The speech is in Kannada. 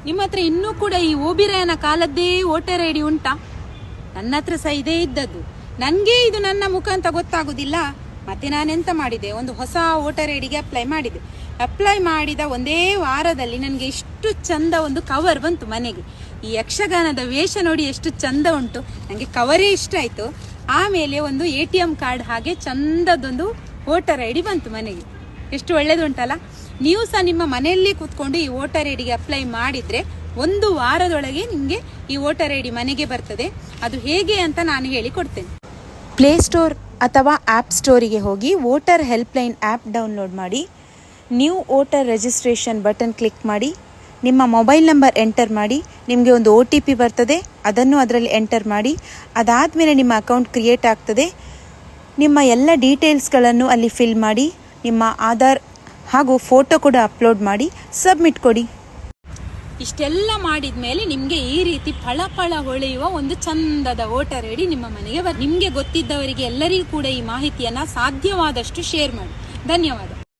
ನಿಮ್ಮ ಹತ್ರ ಇನ್ನೂ ಕೂಡ ಈ ಓಬಿರಾಯನ ಕಾಲದ್ದೇ ವೋಟರ್ ಐ ಡಿ ಉಂಟಾ? ನನ್ನ ಹತ್ರ ಸಹ ಇದೇ ಇದ್ದದ್ದು. ನನಗೆ ಇದು ನನ್ನ ಮುಖ ಅಂತ ಗೊತ್ತಾಗುದಿಲ್ಲ. ಮತ್ತೆ ನಾನೆಂತ ಮಾಡಿದೆ, ಒಂದು ಹೊಸ ವೋಟರ್ ಐ ಡಿಗೆ ಅಪ್ಲೈ ಮಾಡಿದೆ. ಅಪ್ಲೈ ಮಾಡಿದ ಒಂದೇ ವಾರದಲ್ಲಿ ನನಗೆ ಇಷ್ಟು ಚಂದ ಒಂದು ಕವರ್ ಬಂತು ಮನೆಗೆ. ಈ ಯಕ್ಷಗಾನದ ವೇಷ ನೋಡಿ ಎಷ್ಟು ಚಂದ ಉಂಟು, ನನಗೆ ಕವರೇ ಇಷ್ಟ ಆಯಿತು. ಆಮೇಲೆ ಒಂದು ATM ಕಾರ್ಡ್ ಹಾಗೆ ಚಂದದೊಂದು ವೋಟರ್ ಐ ಡಿ ಬಂತು ಮನೆಗೆ. ಎಷ್ಟು ಒಳ್ಳೇದುಂಟಲ್ಲ. ನೀವು ಸಹ ನಿಮ್ಮ ಮನೆಯಲ್ಲಿ ಕೂತ್ಕೊಂಡು ಈ ವೋಟರ್ ಐ ಡಿಗೆ ಅಪ್ಲೈ ಮಾಡಿದರೆ 1 ವಾರದೊಳಗೆ ನಿಮಗೆ ಈ ವೋಟರ್ ಐ ಡಿ ಮನೆಗೆ ಬರ್ತದೆ. ಅದು ಹೇಗೆ ಅಂತ ನಾನು ಹೇಳಿಕೊಡ್ತೇನೆ. ಪ್ಲೇಸ್ಟೋರ್ ಅಥವಾ ಆ್ಯಪ್ ಸ್ಟೋರಿಗೆ ಹೋಗಿ ವೋಟರ್ ಹೆಲ್ಪ್ಲೈನ್ ಆ್ಯಪ್ ಡೌನ್ಲೋಡ್ ಮಾಡಿ, new voter registration button click ಮಾಡಿ, ನಿಮ್ಮ ಮೊಬೈಲ್ ನಂಬರ್ ಎಂಟರ್ ಮಾಡಿ, ನಿಮಗೆ ಒಂದು OTP ಬರ್ತದೆ, ಅದನ್ನು ಅದರಲ್ಲಿ ಎಂಟರ್ ಮಾಡಿ. ಅದಾದಮೇಲೆ ನಿಮ್ಮ ಅಕೌಂಟ್ ಕ್ರಿಯೇಟ್ ಆಗ್ತದೆ. ನಿಮ್ಮ ಎಲ್ಲ ಡೀಟೇಲ್ಸ್ಗಳನ್ನು ಅಲ್ಲಿ ಫಿಲ್ ಮಾಡಿ, ನಿಮ್ಮ ಆಧಾರ್ ಹಾಗೂ ಫೋಟೋ ಕೂಡ ಅಪ್ಲೋಡ್ ಮಾಡಿ ಸಬ್ಮಿಟ್ ಕೊಡಿ. ಇಷ್ಟೆಲ್ಲ ಮಾಡಿದ ಮೇಲೆ ನಿಮಗೆ ಈ ರೀತಿ ಫಳ ಹೊಳೆಯುವ ಒಂದು ಚಂದದ ವೋಟರ್ ಐ ಡಿ ನಿಮ್ಮ ಮನೆಗೆ ನಿಮಗೆ ಗೊತ್ತಿದ್ದವರಿಗೆ ಎಲ್ಲರಿಗೂ ಕೂಡ ಈ ಮಾಹಿತಿಯನ್ನು ಸಾಧ್ಯವಾದಷ್ಟು ಶೇರ್ ಮಾಡಿ. ಧನ್ಯವಾದ.